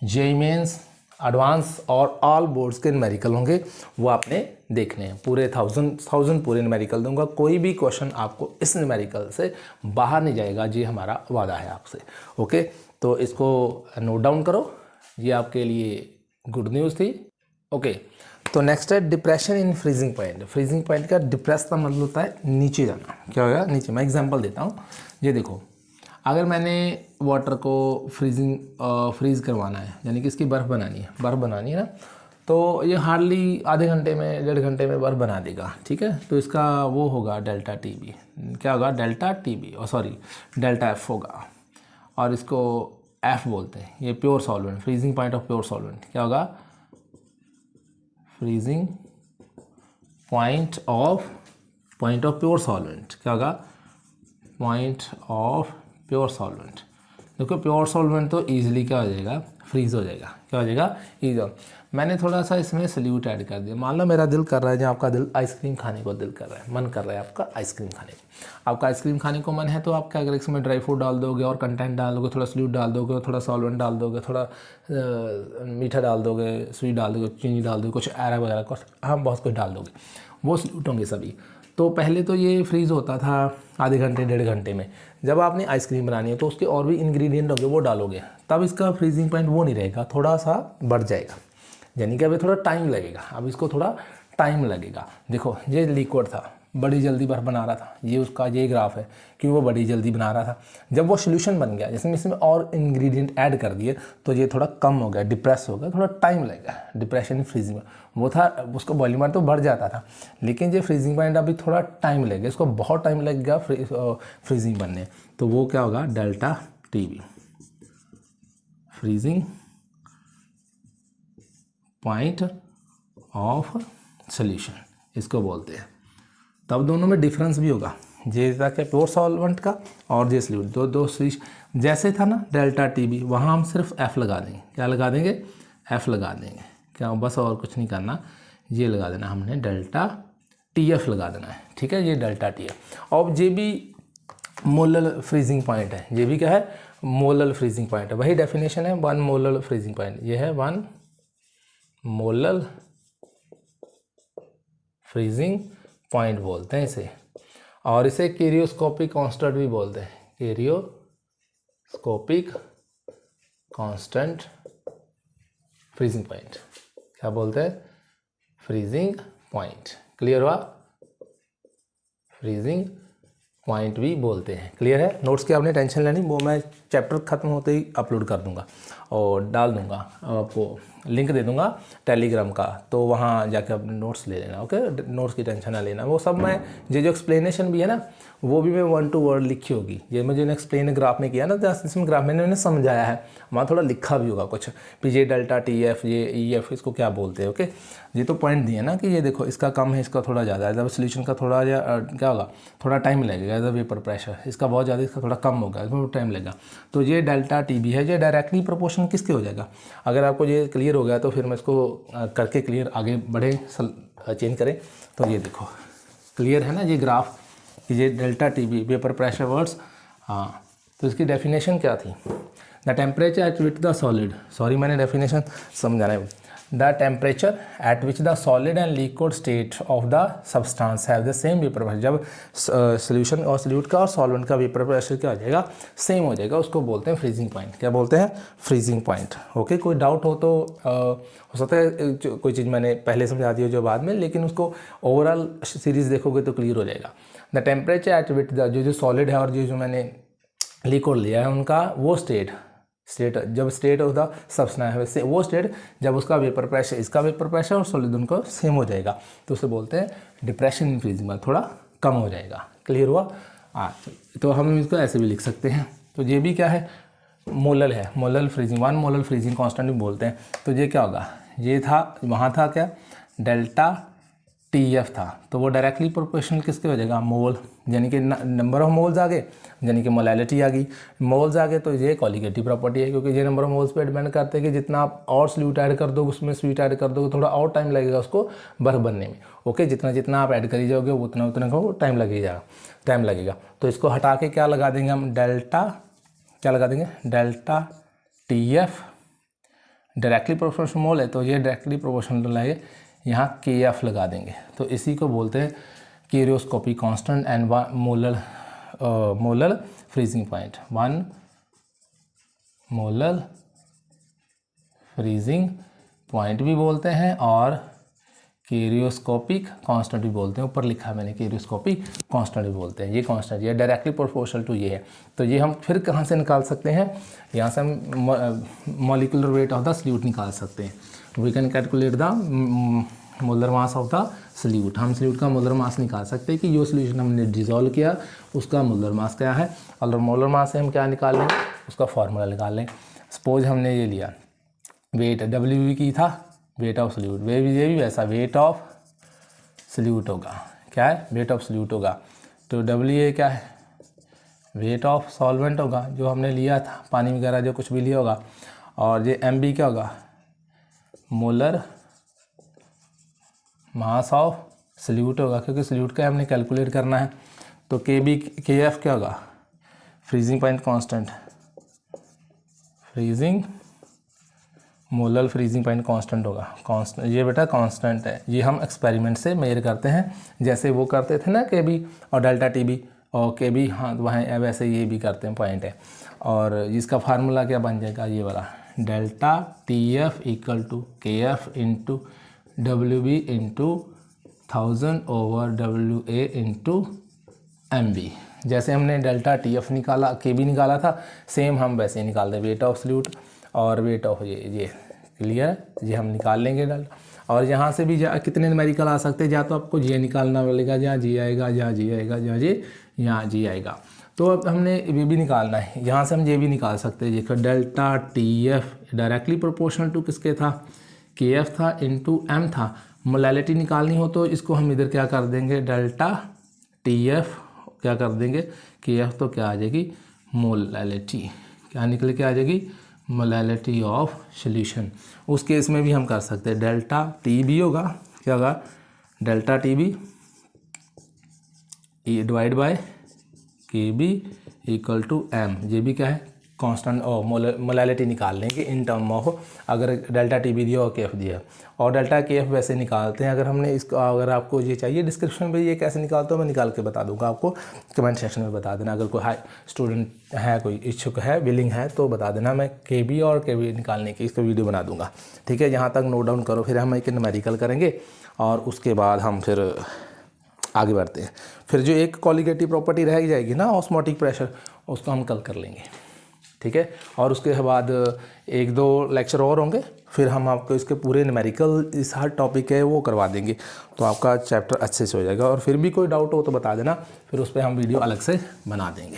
JEE मेंस, एडवांस और ऑल बोर्ड्स के न्यूमेरिकल होंगे, वो आपने देखने हैं। पूरे 1000 पूरे न्यूमेरिकल दूंगा। कोई भी क्वेश्चन आपको इस न्यूमेरिकल से बाहर नहीं जाएगा, ये हमारा वादा है आपसे। ओके, तो इसको नोट डाउन करो, ये आपके लिए गुड न्यूज़ थी। ओके, तो नेक्स्ट है depression in freezing point. Freezing point का डिप्रेस का मतलब होता है नीचे जाना। क्या होगा नीचे? मैं एग्जाम्पल देता हूँ। ये देखो, अगर मैंने वाटर को फ्रीज़ करवाना है, यानी कि इसकी बर्फ़ बनानी है ना, तो ये हार्डली आधे घंटे में, 1.5 घंटे में बर्फ़ बना देगा, ठीक है। तो इसका वो होगा डेल्टा TB। क्या होगा? डेल्टा TB, और सॉरी डेल्टा F होगा, और इसको F बोलते हैं। ये pure solvent, freezing point of pure solvent. क्या होगा? Freezing point of pure solvent. क्या होगा? Point of pure solvent. देखो, प्योर सॉल्वेंट तो ईजिली क्या हो जाएगा? फ्रीज हो जाएगा। क्या हो जाएगा? ईजी। मैंने थोड़ा सा इसमें सल्यूट ऐड कर दिया। मान लो मेरा दिल कर रहा है, जो आपका दिल आइसक्रीम खाने को दिल कर रहा है, मन कर रहा है आपका आइसक्रीम खाने को। आपका आइसक्रीम खाने को मन है, तो आप क्या करेंगे? इसमें ड्राई फ्रूट डाल दोगे और कंटेंट डाल दोगे, थोड़ा सल्यूट डाल दोगे, थोड़ा सॉल्वेंट डाल दोगे, थोड़ा मीठा डाल दोगे, स्वीट डाल दोगे, चीनी डाल दोगे, कुछ एरा वगैरह कुछ, हाँ बहुत कुछ डाल दोगे, वो सल्यूट होंगे सभी। तो पहले तो ये फ्रीज़ होता था आधे घंटे 1.5 घंटे में। जब आपने आइसक्रीम बनानी है तो उसके और भी इंग्रेडिएंट होंगे, वो डालोगे, तब इसका फ्रीजिंग पॉइंट वो नहीं रहेगा, थोड़ा सा बढ़ जाएगा, यानी कि अभी थोड़ा टाइम लगेगा। अब इसको थोड़ा टाइम लगेगा। देखो, ये लिक्विड था, बड़ी जल्दी बर्फ़ बना रहा था, ये उसका ये ग्राफ है कि वो बड़ी जल्दी बना रहा था। जब वो सोल्यूशन बन गया, जैसे इसमें और इंग्रेडिएंट ऐड कर दिए तो ये थोड़ा कम हो गया, डिप्रेस हो गया, थोड़ा टाइम लगेगा। डिप्रेशन फ्रीजिंग में वो था, उसका बॉइलिंग पॉइंट तो बढ़ जाता था, लेकिन ये फ्रीजिंग पॉइंट अभी थोड़ा टाइम लगेगा, इसको बहुत टाइम लगेगा फ्रीजिंग बनने। तो वो क्या होगा, delta TB, freezing point of solution इसको बोलते हैं। तब दोनों में डिफरेंस भी होगा, जे था क्या प्योर सॉल्वेंट का और जे सॉल्यूट, दो सोल्यूशन जैसे था ना डेल्टा टीबी, वहाँ हम सिर्फ एफ लगा देंगे। क्या लगा देंगे, एफ लगा देंगे, क्या बस और कुछ नहीं करना, ये लगा देना हमने डेल्टा टीएफ लगा देना है, ठीक है, ये डेल्टा टीएफ। और जे भी मोलल फ्रीजिंग पॉइंट है, ये भी क्या है, मोलल फ्रीजिंग पॉइंट है, वही डेफिनेशन है, 1 मोलल फ्रीजिंग पॉइंट, ये है 1 मोलल फ्रीजिंग पॉइंट बोलते हैं इसे। और इसे कैरियोस्कोपिक कांस्टेंट भी बोलते हैं, कैरियोस्कोपिक कांस्टेंट फ्रीजिंग पॉइंट, क्या बोलते हैं, फ्रीजिंग पॉइंट। क्लियर हुआ, फ्रीजिंग पॉइंट भी बोलते हैं। क्लियर है, नोट्स की आपने टेंशन लेनी, वो मैं चैप्टर ख़त्म होते ही अपलोड कर दूंगा और डाल दूंगा, आपको लिंक दे दूंगा टेलीग्राम का, तो वहाँ जाके आप नोट्स ले लेना। ओके, नोट्स की टेंशन ना लेना, वो सब मैं ये जो एक्सप्लेनेशन भी है ना, वो भी मैं 1 टू वर्ड लिखी होगी। ये मैं जो एक्सप्लेन ग्राफ में किया ना, तो इसमें ग्राफ में मैंने समझाया है, वहाँ थोड़ा लिखा भी होगा कुछ, फिर ये डेल्टा टी एफ, ये ई एफ, इसको क्या बोलते हैं। ओके, ये तो पॉइंट दिए ना कि ये देखो इसका कम है, इसका थोड़ा ज़्यादा है, जब सोल्यूशन का थोड़ा क्या होगा, थोड़ा टाइम लगेगा, एज वेपर प्रेशर इसका बहुत ज़्यादा, इसका थोड़ा कम होगा, इसमें टाइम लगेगा। तो ये डेल्टा टी बी है, ये डायरेक्टली प्रोपोर्शनल किसके हो जाएगा। अगर आपको ये क्लियर हो गया तो फिर मैं इसको करके क्लियर आगे बढ़े चेंज करें। तो ये देखो क्लियर है ना ये ग्राफ, कि ये delta T B vapour pressure words. हाँ, तो इसकी डेफिनेशन क्या थी, the temperature at which the solid, sorry मैंने डेफिनेशन समझाना है, the temperature at which the solid and liquid state of the substance have the same vapour pressure. जब solution और सोल्यूट का और सॉल्वेंट का वेपर प्रेशर क्या हो जाएगा, सेम हो जाएगा, उसको बोलते हैं फ्रीजिंग पॉइंट। क्या बोलते हैं, फ्रीजिंग पॉइंट। ओके, कोई डाउट हो तो हो सकता है कोई चीज़ मैंने पहले समझा दी हो जो बाद में, लेकिन उसको ओवरऑल सीरीज़ देखोगे तो क्लियर हो जाएगा। The temperature at which the जो सॉलिड है और जो मैंने लिक्विड लिया है उनका वो स्टेट जब स्टेट ऑफ द सब्सटेंस है वैसे वो स्टेट जब उसका वेपर प्रेशर, इसका वेपर प्रेशर और सॉलिड उनको सेम हो जाएगा, तो उसे बोलते हैं डिप्रेशन इन फ्रीजिंग में, थोड़ा कम हो जाएगा। क्लियर हुआ। तो हम इसको ऐसे भी लिख सकते हैं। तो ये भी क्या है, मोलल है, molal freezing, 1 molal freezing constant भी बोलते हैं। तो ये क्या होगा, ये था वहाँ था क्या, डेल्टा टी एफ था, तो वो डायरेक्टली प्रोपोर्शनल किसके हो जाएगा, मोल, यानी कि नंबर ऑफ मोल्स आ गए, यानी कि मोलैलिटी आ गई, मोल्स आ गए, तो ये कॉलिगेटिव प्रॉपर्टी है, क्योंकि ये नंबर ऑफ मोल्स पे डिपेंड करते हैं कि जितना आप और सोल्यूट ऐड कर दोगे, उसमें स्वीट ऐड कर दोगे, थोड़ा और टाइम लगेगा उसको बर्फ बनने में। ओके, जितना जितना आप ऐड करी जाओगे उतना को टाइम लगेगा। तो इसको हटा के क्या लगा देंगे हम, डेल्टा, क्या लगा देंगे, delta t f, directly proportional mole है तो ये डायरेक्टली प्रोपोर्शनल लगाएंगे, यहाँ के एफ लगा देंगे। तो इसी को बोलते हैं cryoscopic constant and molal freezing point, 1 molal freezing point भी बोलते हैं और कैरियोस्कोपिक कांस्टेंट भी बोलते हैं। ऊपर लिखा है मैंने, कैरियोस्कोपिक कांस्टेंट भी बोलते हैं। ये कांस्टेंट ये डायरेक्टली प्रोपोर्शनल टू ये है। तो ये हम फिर कहाँ से निकाल सकते हैं, यहाँ से हम molecular weight of the solute निकाल सकते हैं। We can calculate the molar mass of the solute. हम सोल्यूट का मोलर मास निकाल सकते हैं कि जो सोल्यूशन हमने डिसॉल्व किया उसका मोलर मास क्या है, और मोलर मास से हम क्या निकाल लेंगे, उसका फार्मूला निकाल लें। सपोज हमने ये लिया वेट डब्ल्यू की था, वेट ऑफ सोल्यूट, ये भी वैसा वेट ऑफ सोल्यूट होगा, क्या है, वेट ऑफ सोल्यूट होगा। तो डब्ल्यू क्या है, वेट ऑफ सॉल्वेंट होगा जो हमने लिया था, पानी वगैरह जो कुछ भी लिया होगा। और ये एम बी क्या होगा, मोलर मास ऑफ सोल्यूट होगा, क्योंकि सोल्यूट का हमने कैलकुलेट करना है। तो के बी के एफ क्या होगा, freezing point constant, freezing molal freezing point constant होगा। कांस्टेंट ये बेटा कांस्टेंट है, ये हम एक्सपेरिमेंट से मेजर करते हैं, जैसे वो करते थे ना के बी और डेल्टा टी बी और के बी, हाँ वहाँ वैसे ये भी करते हैं पॉइंट है। और इसका फार्मूला क्या बन जाएगा, ये वाला delta t f equal to k f into W B into 1000 over WA into MB। जैसे हमने डेल्टा TF निकाला, KB निकाला था, सेम हम वैसे ही निकाल दें वेट ऑफ सल्यूट और वेट ऑफ ये क्लियर, ये हम निकाल लेंगे डेल्टा। और यहाँ से भी कितने न्यूमेरिकल आ सकते हैं, या तो आपको G निकालना पड़ेगा, जहाँ G आएगा, जहाँ G आएगा, जहाँ G, यहाँ G आएगा। तो अब हमने ये भी निकालना है, यहाँ से हम ये भी निकाल सकते हैं। देखो delta TF directly proportional to किसके था, KF था इंटू M था। मोलैलिटी निकालनी हो तो इसको हम इधर क्या कर देंगे, डेल्टा TF क्या कर देंगे, KF तो क्या आ जाएगी, मोलैलिटी, क्या निकल के आ जाएगी, मोलैलिटी ऑफ सॉल्यूशन। उस केस में भी हम कर सकते हैं, डेल्टा TB होगा, क्या होगा, delta TB divide by KB equal to M। ये भी क्या है, कांस्टेंट और मोलैलिटी निकाल लेंगे इन टर्म ऑफ, अगर डेल्टा TB दिया और KF दिया। और डेल्टा KF वैसे निकालते हैं, अगर हमने इसको, अगर आपको ये चाहिए डिस्क्रिप्शन में ये कैसे निकालते हो मैं निकाल के बता दूंगा आपको, कमेंट सेक्शन में बता देना। अगर कोई हाई स्टूडेंट है, कोई इच्छुक है, विलिंग है तो बता देना, मैं KB और KB निकालने की इसको वीडियो बना दूंगा। ठीक है, यहाँ तक नोट डाउन करो, फिर हम एक न्यूमेरिकल करेंगे और उसके बाद हम फिर आगे बढ़ते हैं। फिर जो एक कॉलिगेटिव प्रॉपर्टी रह जाएगी ना, ऑस्मोटिक प्रेशर, उसको हम कल कर लेंगे। ठीक है, और उसके बाद 1-2 लेक्चर और होंगे, फिर हम आपको इसके पूरे न्यूमेरिकल इस हर टॉपिक है वो करवा देंगे, तो आपका चैप्टर अच्छे से हो जाएगा। और फिर भी कोई डाउट हो तो बता देना, फिर उस पर हम वीडियो अलग से बना देंगे।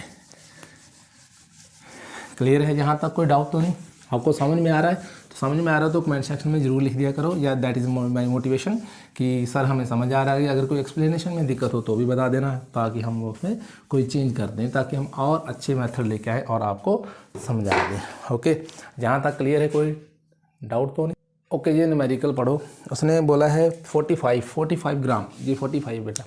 क्लियर है, जहाँ तक कोई डाउट तो नहीं, आपको समझ में आ रहा है? तो समझ में आ रहा है तो कमेंट सेक्शन में ज़रूर लिख दिया करो, या दैट इज़ माई मोटिवेशन कि सर हमें समझ आ रहा है। अगर कोई एक्सप्लेनेशन में दिक्कत हो तो भी बता देना, ताकि हम उसमें कोई चेंज कर दें, ताकि हम और अच्छे मेथड लेके आए और आपको समझा दें। ओके, जहाँ तक क्लियर है, कोई डाउट तो नहीं? ओके, ये न्यूमेरिकल पढ़ो। उसने बोला है 45 ग्राम, ये 45 बेटा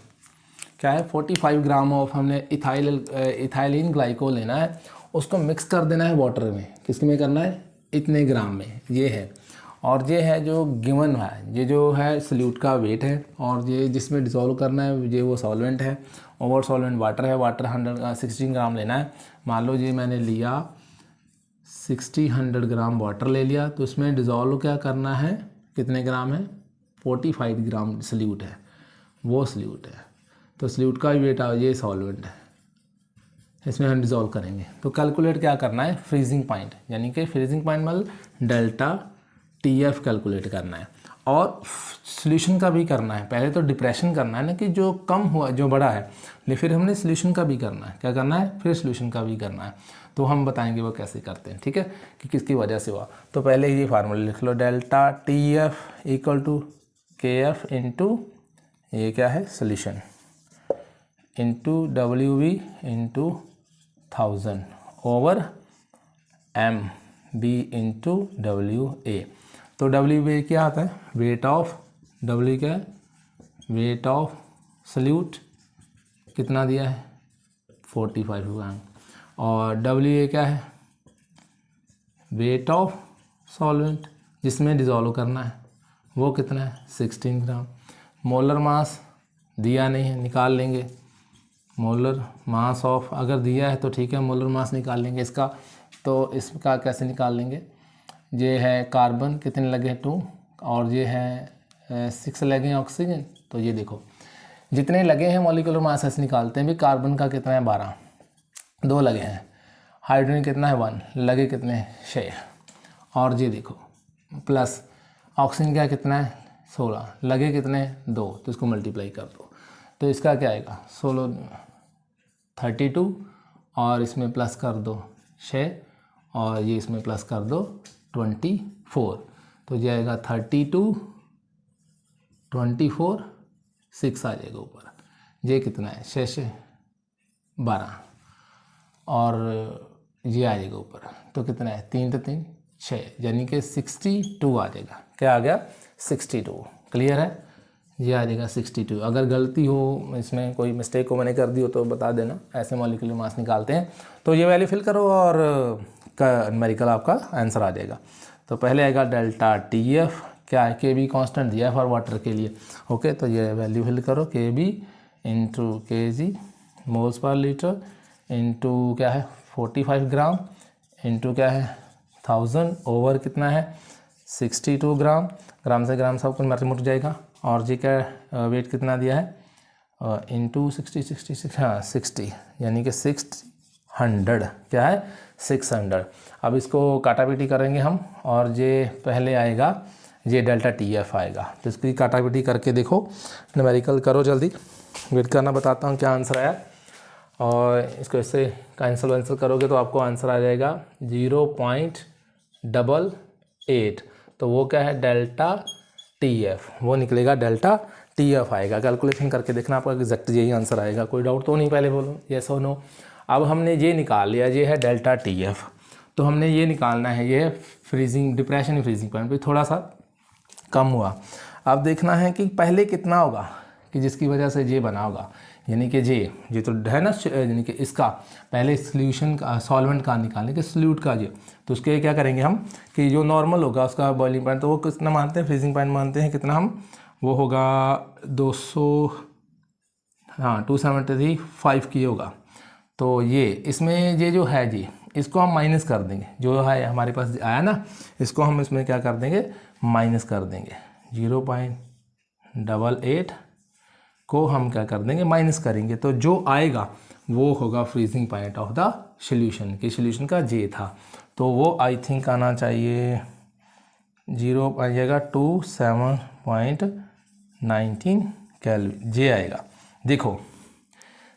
क्या है, 45 ग्राम ऑफ हमने इथाइलिन ग्लाइकोल लेना है, उसको मिक्स कर देना है वाटर में। किसके में करना है, इतने ग्राम में, ये है। और ये है जो गिवन है, ये जो है सल्यूट का वेट है, और ये जिसमें डिसॉल्व करना है ये वो सॉल्वेंट है। ओवर सॉल्वेंट वाटर है, वाटर 16 ग्राम लेना है। मान लो ये मैंने लिया 100 ग्राम वाटर ले लिया, तो इसमें डिसॉल्व क्या करना है, कितने ग्राम है, 45 ग्राम सल्यूट है, वो सल्यूट है। तो सल्यूट का वेट ये सॉल्वेंट है, इसमें हम डिज़ोल्व करेंगे। तो कैलकुलेट क्या करना है, फ्रीजिंग पॉइंट, यानी कि फ्रीजिंग पॉइंट मतलब डेल्टा TF कैलकुलेट करना है। और सॉल्यूशन का भी करना है, पहले तो डिप्रेशन करना है ना, कि जो कम हुआ जो बड़ा है, लेकिन फिर हमने सॉल्यूशन का भी करना है। क्या करना है, फिर सॉल्यूशन का भी करना है। तो हम बताएंगे वो कैसे करते हैं, ठीक है, कि किसकी वजह से हुआ। तो पहले ये फार्मूला लिख लो, delta TF equal to KF into ये क्या है solution, into WB into 1000 over MB into WA। तो WA क्या आता है, वेट ऑफ, W क्या है, वेट ऑफ सल्यूट, कितना दिया है 45 ग्राम। और WA क्या है, वेट ऑफ सॉल्वेंट जिसमें डिज़ोल्व करना है, वो कितना है 16 ग्राम। मोलर मास दिया नहीं है, निकाल लेंगे मोलर मास ऑफ, अगर दिया है तो ठीक है, मोलर मास निकाल लेंगे इसका। तो इसका कैसे निकाल लेंगे, ये है कार्बन कितने लगे 2, और ये है 6 लगे ऑक्सीजन। तो ये देखो जितने लगे हैं मॉलिक्यूलर मास ऐसे निकालते हैं भी, कार्बन का कितना है 12, 2 लगे हैं। हाइड्रोजन कितना है 1, लगे कितने 6, और ये देखो प्लस ऑक्सीजन का कितना है 16, लगे कितने 2, तो इसको मल्टीप्लाई कर दो। तो इसका क्या आएगा 16 32, और इसमें प्लस कर दो 6, और ये इसमें प्लस कर दो 24। तो ये आएगा 32 24 6 आ जाएगा ऊपर। ये कितना है 6 12, और ये आ जाएगा ऊपर। तो कितना है 3 तो 3 6, यानी कि 62 आ जाएगा। क्या आ गया 62। क्लियर है, ये आ जाएगा 62। अगर गलती हो इसमें, कोई मिस्टेक को मैंने कर दी हो तो बता देना। ऐसे मॉलिक्यूलर मास निकालते हैं। तो ये वैल्यू फिल करो और न्यूमेरिकल आपका आंसर आ जाएगा। तो पहले आएगा डेल्टा TF, क्या है KB कांस्टेंट दिया है फॉर वाटर के लिए। ओके, तो ये वैल्यू फिल करो, KB into kg moles per litre into क्या है 45 ग्राम इंटू क्या है 1000 ओवर कितना है 62 ग्राम। ग्राम से ग्राम सब कुछ मल्टीप्लाई जाएगा, और जी का वेट कितना दिया है इंटू 66, हाँ 60, यानी कि 600, क्या है 600। अब इसको काटापीटी करेंगे हम, और ये पहले आएगा ये डेल्टा टी एफ आएगा, तो इसकी काटापीटी करके देखो, न्यूमेरिकल करो जल्दी, वेट करना, बताता हूँ क्या आंसर आया। और इसको इससे कैंसिल करोगे तो आपको आंसर आ जाएगा 0.88, तो वो क्या है डेल्टा टी एफ, वो निकलेगा डेल्टा टी एफ आएगा। कैलकुलेशन करके देखना, आपका एग्जैक्ट यही आंसर आएगा, कोई डाउट तो नहीं, पहले बोलो येस और नो। अब हमने ये निकाल लिया, ये है डेल्टा टी एफ, तो हमने ये निकालना है, ये फ्रीजिंग डिप्रेशन फ्रीजिंग पॉइंट पे थोड़ा सा कम हुआ। अब देखना है कि पहले कितना होगा कि जिसकी वजह से ये बना होगा, यानी कि ये तो है ना, यानी कि इसका पहले सॉल्यूशन का सॉल्वेंट का निकालने के सल्यूट का ये, तो उसके क्या करेंगे हम कि जो नॉर्मल होगा उसका बॉइलिंग पॉइंट, तो वो कितना मानते हैं, फ्रीजिंग पॉइंट मानते हैं कितना हम, वो होगा 200, हाँ 273.5 की होगा। तो ये इसमें ये जो है जी, इसको हम माइनस कर देंगे, जो है हमारे पास आया ना, इसको हम इसमें क्या कर देंगे, माइनस कर देंगे। 0.88 को हम क्या कर देंगे, माइनस करेंगे, तो जो आएगा वो होगा freezing point of the solution, कि सॉल्यूशन का जे था, तो वो आई थिंक आना चाहिए 0 आइएगा 27.19 केल्विन, जे आएगा। देखो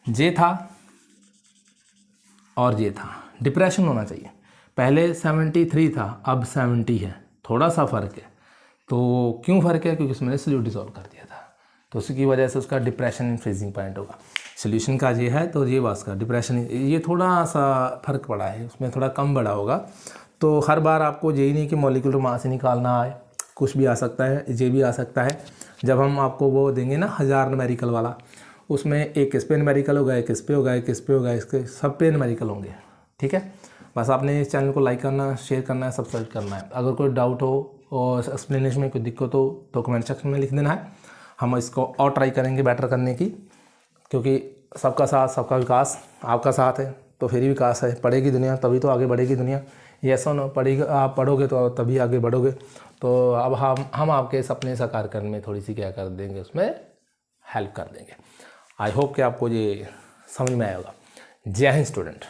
जे था और ये था, डिप्रेशन होना चाहिए, पहले 73 था अब 70 है, थोड़ा सा फ़र्क है। तो क्यों फ़र्क है, क्योंकि उसमें सॉल्यूट डिसॉल्व कर दिया था, तो उसकी वजह से उसका डिप्रेशन इन फ्रीजिंग पॉइंट होगा। सॉल्यूशन का ये है तो ये वास का डिप्रेशन, ये थोड़ा सा फ़र्क पड़ा है, उसमें थोड़ा कम बड़ा होगा। तो हर बार आपको यही नहीं कि मॉलिक्यूलर मास ही निकालना आए, कुछ भी आ सकता है, ये भी आ सकता है। जब हम आपको वो देंगे ना 1000 न्यूमेरिकल वाला, उसमें एक इस पे न्यूमेरिकल होगा, एक इस पे होगा, एक इस पे होगा, इसके सब पे न्यूमेरिकल होंगे, ठीक है। बस आपने इस चैनल को लाइक करना, शेयर करना है, सब्सक्राइब करना है। अगर कोई डाउट हो और एक्सप्लेनेशन में कोई दिक्कत हो तो कमेंट सेक्शन में लिख देना है, हम इसको और ट्राई करेंगे बेटर करने की, क्योंकि सबका साथ सबका विकास, आपका साथ है तो फिर ही विकास है, पढ़ेगी दुनिया तभी तो आगे बढ़ेगी दुनिया। ये ऐसा ना पढ़ेगी, आप पढ़ोगे तो तभी आगे बढ़ोगे। तो अब हम आपके सपने साकार करने में थोड़ी सी क्या कर देंगे, उसमें हेल्प कर देंगे। आई होप कि आपको ये समझ में आया होगा। जय हिंद स्टूडेंट।